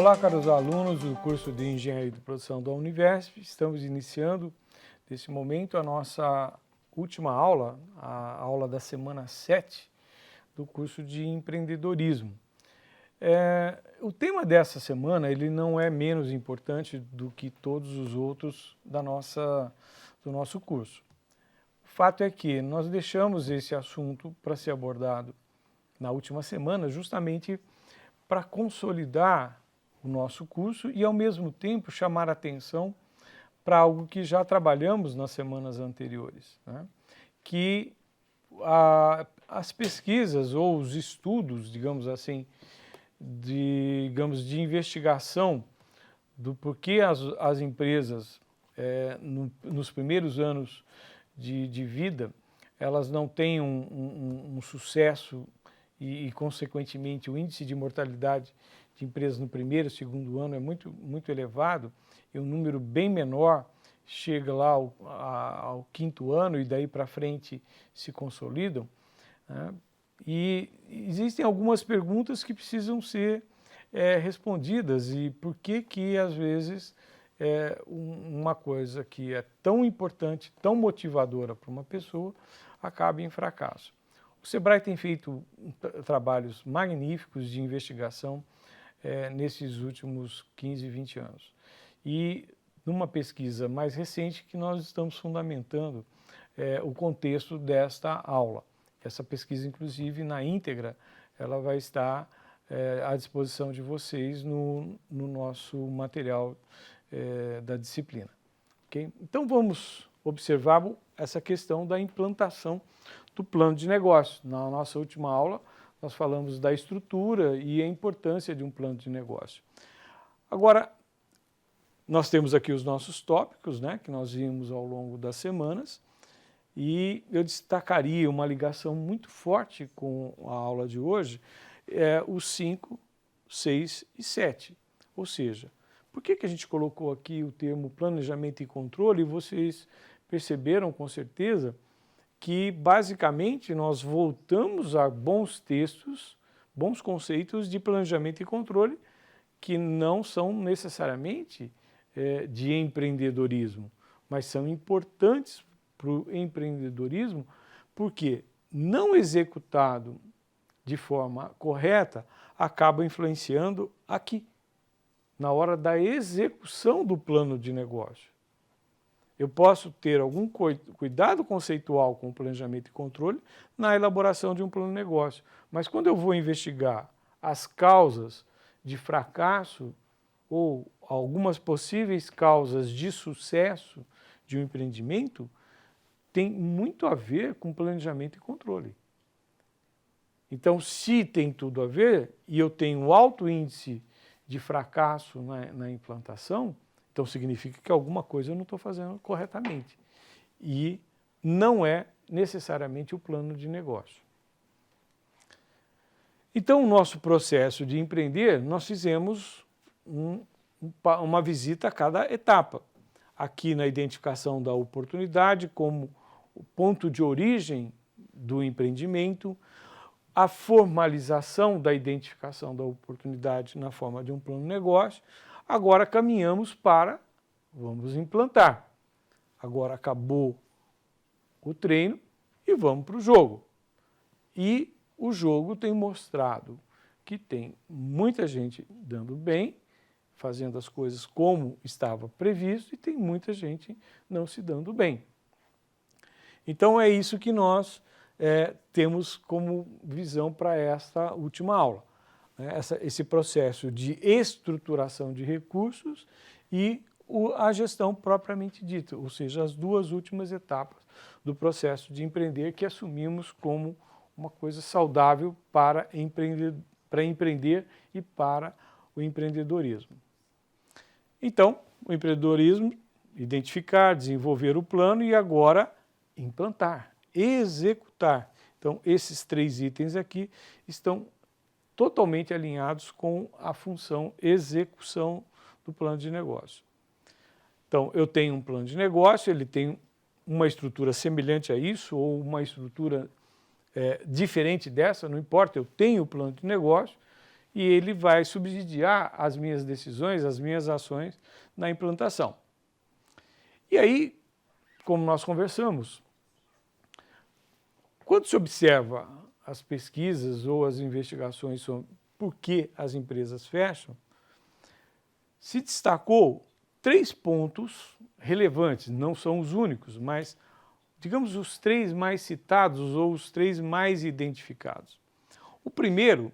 Olá, caros alunos do curso de Engenharia de Produção da Univesp. Estamos iniciando, nesse momento, a nossa última aula, a aula da semana 7 do curso de empreendedorismo. O tema dessa semana ele não é menos importante do que todos os outros do nosso curso. O fato é que nós deixamos esse assunto para ser abordado na última semana justamente para consolidar o nosso curso e, ao mesmo tempo, chamar a atenção para algo que já trabalhamos nas semanas anteriores, né? Que as pesquisas ou os estudos, digamos assim, de investigação do porquê as empresas, nos primeiros anos de vida, elas não têm um sucesso e, consequentemente, o índice de mortalidade de empresas no primeiro e segundo ano é muito elevado, e um número bem menor chega lá ao quinto ano e daí para frente se consolidam, né? E existem algumas perguntas que precisam ser respondidas, e por que às vezes uma coisa que é tão importante, tão motivadora para uma pessoa, acaba em fracasso. O Sebrae tem feito trabalhos magníficos de investigação nesses últimos 15, 20 anos. E numa pesquisa mais recente que nós estamos fundamentando o contexto desta aula. Essa pesquisa, inclusive, na íntegra, ela vai estar à disposição de vocês no nosso material da disciplina. Okay? Então, vamos observar essa questão da implantação do plano de negócio. Na nossa última aula, nós falamos da estrutura e a importância de um plano de negócio. Agora, nós temos aqui os nossos tópicos, né, que nós vimos ao longo das semanas, e eu destacaria uma ligação muito forte com a aula de hoje, os 5, 6 e 7. Ou seja, por que a gente colocou aqui o termo planejamento e controle? E vocês perceberam com certeza que basicamente nós voltamos a bons textos, bons conceitos de planejamento e controle que não são necessariamente de empreendedorismo, mas são importantes para o empreendedorismo, porque não executado de forma correta acaba influenciando aqui, na hora da execução do plano de negócio. Eu posso ter algum cuidado conceitual com o planejamento e controle na elaboração de um plano de negócio, mas quando eu vou investigar as causas de fracasso ou algumas possíveis causas de sucesso de um empreendimento, tem muito a ver com planejamento e controle. Então, se tem tudo a ver e eu tenho alto índice de fracasso na implantação, então significa que alguma coisa eu não estou fazendo corretamente. E não é necessariamente o plano de negócio. Então, o nosso processo de empreender, nós fizemos uma visita a cada etapa. Aqui na identificação da oportunidade como o ponto de origem do empreendimento, a formalização da identificação da oportunidade na forma de um plano de negócio. Agora caminhamos para, vamos implantar. Agora acabou o treino e vamos para o jogo. E o jogo tem mostrado que tem muita gente dando bem, fazendo as coisas como estava previsto, e tem muita gente não se dando bem. Então é isso que nós temos como visão para esta última aula. Esse processo de estruturação de recursos e a gestão propriamente dita, ou seja, as duas últimas etapas do processo de empreender que assumimos como uma coisa saudável para empreender e para o empreendedorismo. Então, o empreendedorismo, identificar, desenvolver o plano e agora implantar, executar. Então, esses 3 itens aqui estão totalmente alinhados com a função execução do plano de negócio. Então, eu tenho um plano de negócio, ele tem uma estrutura semelhante a isso ou uma estrutura diferente dessa, não importa, eu tenho o plano de negócio e ele vai subsidiar as minhas decisões, as minhas ações na implantação. E aí, como nós conversamos, quando se observa as pesquisas ou as investigações sobre por que as empresas fecham, se destacou 3 pontos relevantes, não são os únicos, mas, digamos, os 3 mais citados ou os 3 mais identificados. O primeiro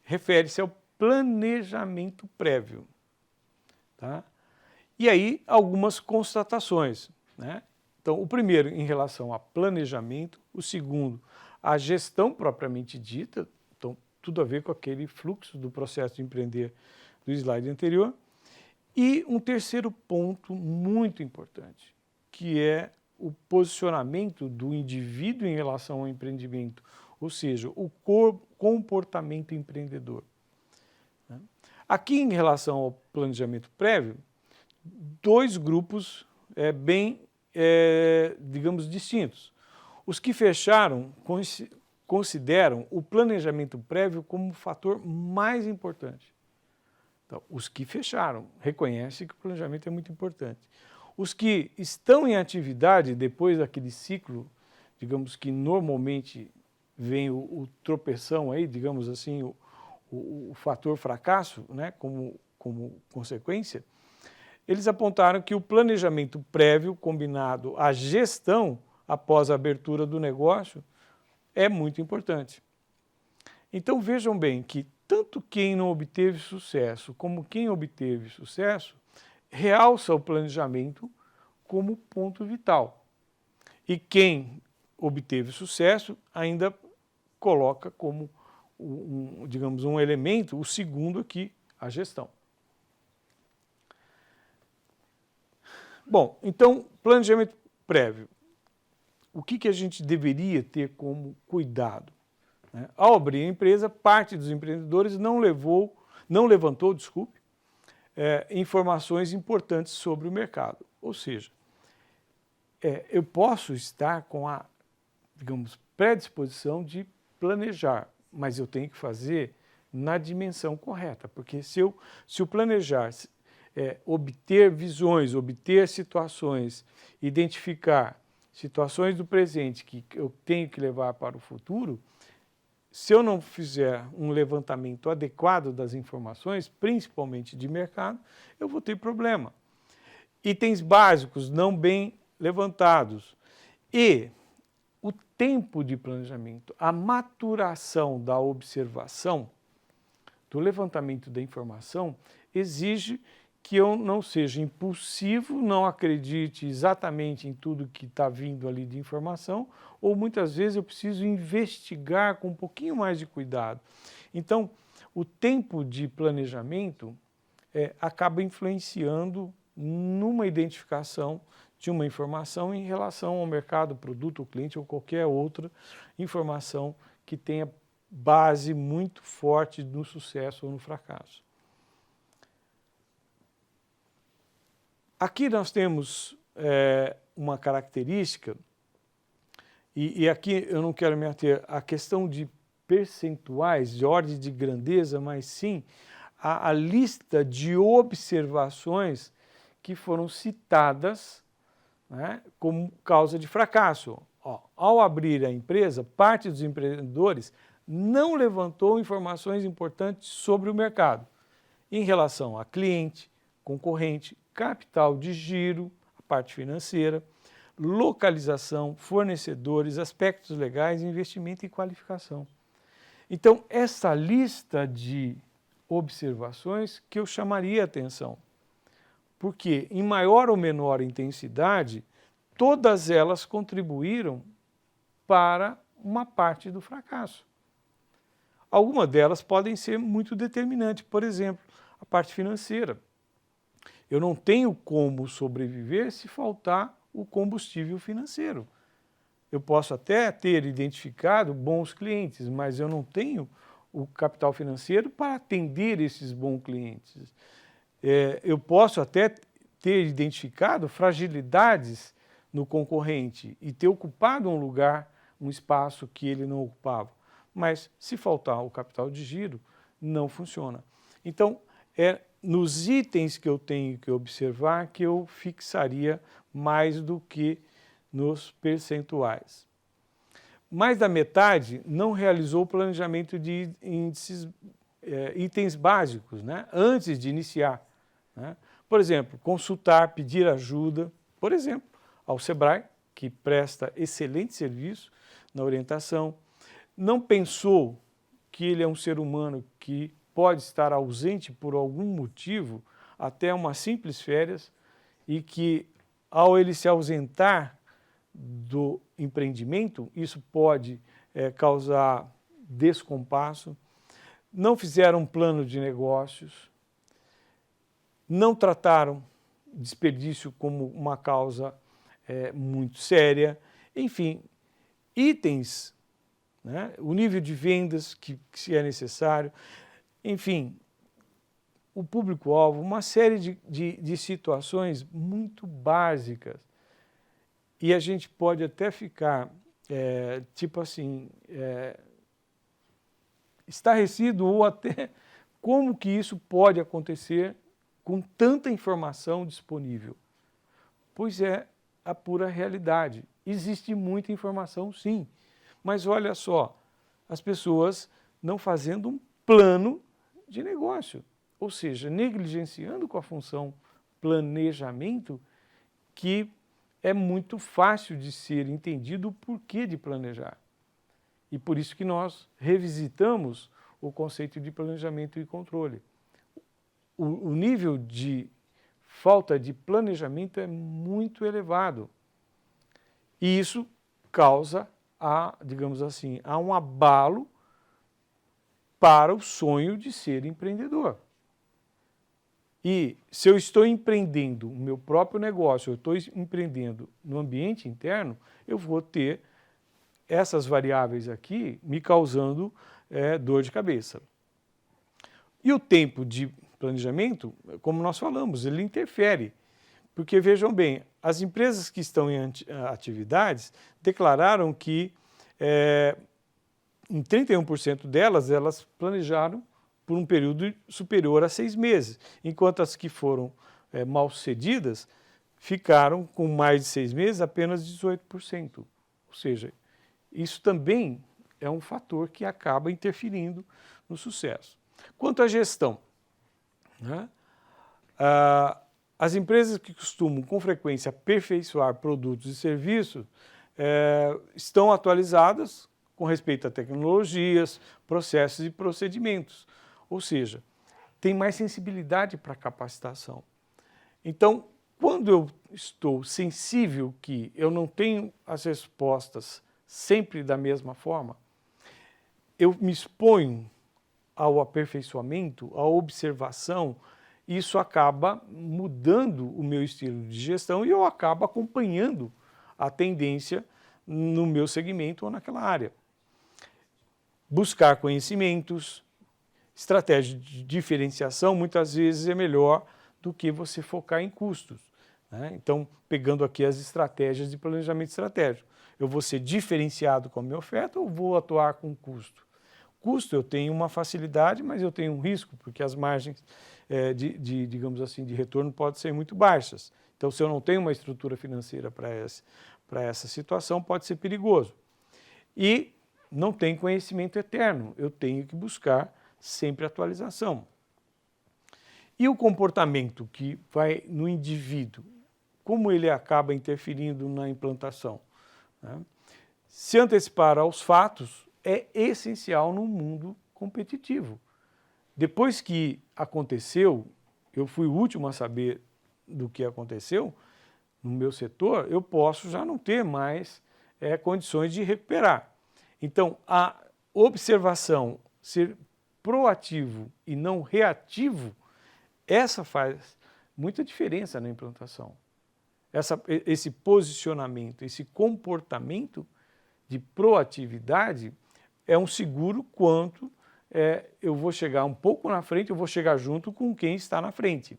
refere-se ao planejamento prévio. Tá? E aí, algumas constatações, né? Então, o primeiro em relação a planejamento, o segundo, a gestão propriamente dita, então, tudo a ver com aquele fluxo do processo de empreender do slide anterior, e um terceiro ponto muito importante, que é o posicionamento do indivíduo em relação ao empreendimento, ou seja, o comportamento empreendedor. Aqui, em relação ao planejamento prévio, 2 grupos bem, digamos, distintos. Os que fecharam consideram o planejamento prévio como o fator mais importante. Então, os que fecharam reconhecem que o planejamento é muito importante. Os que estão em atividade depois daquele ciclo, digamos que normalmente vem o tropeção aí, digamos assim, o fator fracasso, né, como consequência, eles apontaram que o planejamento prévio combinado à gestão após a abertura do negócio é muito importante. Então vejam bem que tanto quem não obteve sucesso como quem obteve sucesso realça o planejamento como ponto vital. E quem obteve sucesso ainda coloca como, digamos, um elemento, o segundo aqui, a gestão. Bom, então, planejamento prévio. O que a gente deveria ter como cuidado? Ao abrir a empresa, parte dos empreendedores não levantou, informações importantes sobre o mercado. Ou seja, eu posso estar com a, digamos, predisposição de planejar, mas eu tenho que fazer na dimensão correta, porque se o planejar obter visões, obter situações, identificar situações do presente que eu tenho que levar para o futuro, se eu não fizer um levantamento adequado das informações, principalmente de mercado, eu vou ter problema. Itens básicos não bem levantados. E o tempo de planejamento, a maturação da observação, do levantamento da informação, exige que eu não seja impulsivo, não acredite exatamente em tudo que está vindo ali de informação, ou muitas vezes eu preciso investigar com um pouquinho mais de cuidado. Então, o tempo de planejamento acaba influenciando numa identificação de uma informação em relação ao mercado, produto, ou cliente, ou qualquer outra informação que tenha base muito forte no sucesso ou no fracasso. Aqui nós temos uma característica, e aqui eu não quero me ater à questão de percentuais, de ordem de grandeza, mas sim a lista de observações que foram citadas, né, como causa de fracasso. Ao abrir a empresa, parte dos empreendedores não levantou informações importantes sobre o mercado, em relação a cliente, concorrente, capital de giro, a parte financeira, localização, fornecedores, aspectos legais, investimento e qualificação. Então, essa lista de observações que eu chamaria a atenção, porque em maior ou menor intensidade, todas elas contribuíram para uma parte do fracasso. Algumas delas podem ser muito determinantes, por exemplo, a parte financeira. Eu não tenho como sobreviver se faltar o combustível financeiro. Eu posso até ter identificado bons clientes, mas eu não tenho o capital financeiro para atender esses bons clientes. Eu posso até ter identificado fragilidades no concorrente e ter ocupado um lugar, um espaço que ele não ocupava. Mas se faltar o capital de giro, não funciona. Então, é nos itens que eu tenho que observar que eu fixaria mais do que nos percentuais. Mais da metade não realizou o planejamento de itens básicos, né, antes de iniciar, né? Por exemplo, consultar, pedir ajuda, por exemplo, ao Sebrae, que presta excelente serviço na orientação. Não pensou que ele é um ser humano que pode estar ausente por algum motivo, até uma simples férias, e que ao ele se ausentar do empreendimento, isso pode causar descompasso. Não fizeram um plano de negócios, não trataram desperdício como uma causa muito séria, enfim, itens, né, o nível de vendas que se é necessário, enfim, o público-alvo, uma série de situações muito básicas. E a gente pode até ficar, tipo assim, estarrecido ou até como que isso pode acontecer com tanta informação disponível. Pois é a pura realidade. Existe muita informação, sim, mas olha só, as pessoas não fazendo um plano de negócio, ou seja, negligenciando com a função planejamento, que é muito fácil de ser entendido o porquê de planejar. E por isso que nós revisitamos o conceito de planejamento e controle. O nível de falta de planejamento é muito elevado. E isso causa, digamos assim, um abalo para o sonho de ser empreendedor. E se eu estou empreendendo o meu próprio negócio, eu estou empreendendo no ambiente interno, eu vou ter essas variáveis aqui me causando dor de cabeça. E o tempo de planejamento, como nós falamos, ele interfere. Porque, vejam bem, as empresas que estão em atividades declararam que em 31% delas, elas planejaram por um período superior a 6 meses, enquanto as que foram mal sucedidas ficaram com mais de 6 meses apenas 18%. Ou seja, isso também é um fator que acaba interferindo no sucesso. Quanto à gestão, né? As empresas que costumam com frequência aperfeiçoar produtos e serviços estão atualizadas com respeito a tecnologias, processos e procedimentos. Ou seja, tem mais sensibilidade para a capacitação. Então, quando eu estou sensível que eu não tenho as respostas sempre da mesma forma, eu me exponho ao aperfeiçoamento, à observação, isso acaba mudando o meu estilo de gestão e eu acabo acompanhando a tendência no meu segmento ou naquela área. Buscar conhecimentos, estratégia de diferenciação muitas vezes é melhor do que você focar em custos, né? Então, pegando aqui as estratégias de planejamento estratégico, eu vou ser diferenciado com a minha oferta ou vou atuar com custo? Custo eu tenho uma facilidade, mas eu tenho um risco, porque as margens digamos assim, de retorno podem ser muito baixas. Então, se eu não tenho uma estrutura financeira para essa situação, pode ser perigoso. E não tem conhecimento eterno, eu tenho que buscar sempre atualização. E o comportamento que vai no indivíduo, como ele acaba interferindo na implantação, né? Se antecipar aos fatos é essencial no mundo competitivo. Depois que aconteceu, eu fui o último a saber do que aconteceu no meu setor, eu posso já não ter mais condições de recuperar. Então, a observação, ser proativo e não reativo, essa faz muita diferença na implantação. Esse posicionamento, esse comportamento de proatividade é um seguro quanto eu vou chegar um pouco na frente, eu vou chegar junto com quem está na frente.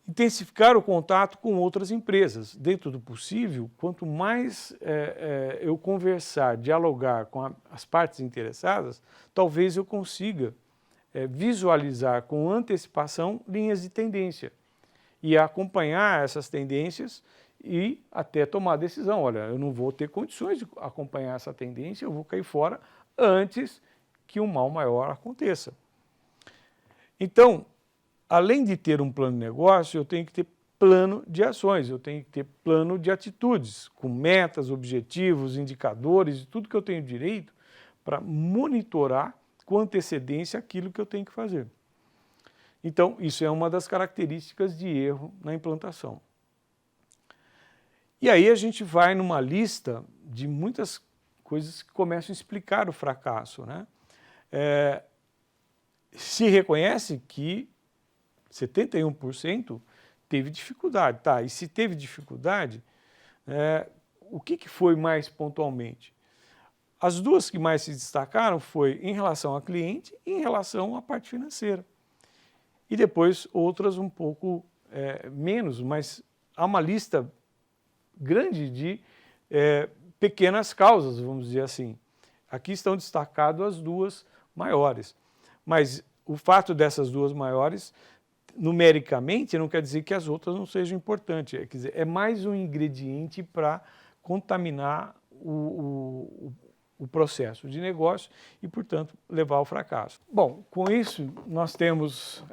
Intensificar o contato com outras empresas. Dentro do possível, quanto mais eu conversar, dialogar com as partes interessadas, talvez eu consiga visualizar com antecipação linhas de tendência e acompanhar essas tendências e até tomar a decisão. Olha, eu não vou ter condições de acompanhar essa tendência, eu vou cair fora antes que um mal maior aconteça. Então, além de ter um plano de negócio, eu tenho que ter plano de ações, eu tenho que ter plano de atitudes, com metas, objetivos, indicadores, tudo que eu tenho direito para monitorar com antecedência aquilo que eu tenho que fazer. Então, isso é uma das características de erro na implantação. E aí a gente vai numa lista de muitas coisas que começam a explicar o fracasso, né? Se reconhece que 71% teve dificuldade, tá? E se teve dificuldade, o que foi mais pontualmente? As duas que mais se destacaram foi em relação ao cliente e em relação à parte financeira. E depois outras um pouco menos, mas há uma lista grande de pequenas causas, vamos dizer assim. Aqui estão destacadas as duas maiores. Mas o fato dessas duas maiores, numericamente, não quer dizer que as outras não sejam importantes. Quer dizer, é mais um ingrediente para contaminar o processo de negócio e, portanto, levar ao fracasso. Bom, com isso, nós temos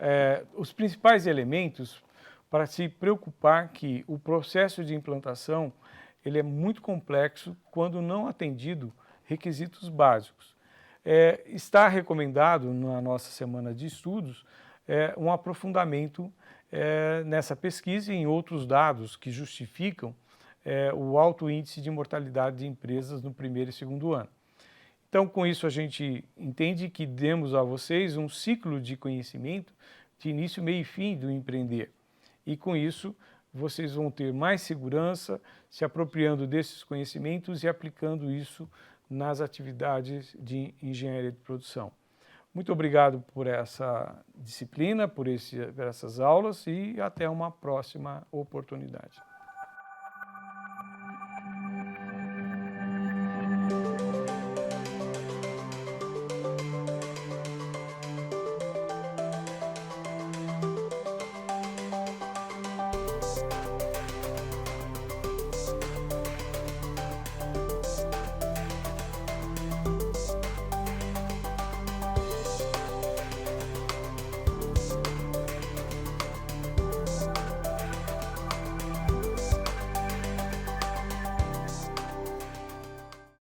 os principais elementos para se preocupar que o processo de implantação ele é muito complexo quando não atendido requisitos básicos. Está recomendado na nossa semana de estudos um aprofundamento nessa pesquisa e em outros dados que justificam o alto índice de mortalidade de empresas no primeiro e segundo ano. Então, com isso, a gente entende que demos a vocês um ciclo de conhecimento de início, meio e fim do empreender. E com isso, vocês vão ter mais segurança, se apropriando desses conhecimentos e aplicando isso nas atividades de engenharia de produção. Muito obrigado por essa disciplina, por essas aulas e até uma próxima oportunidade.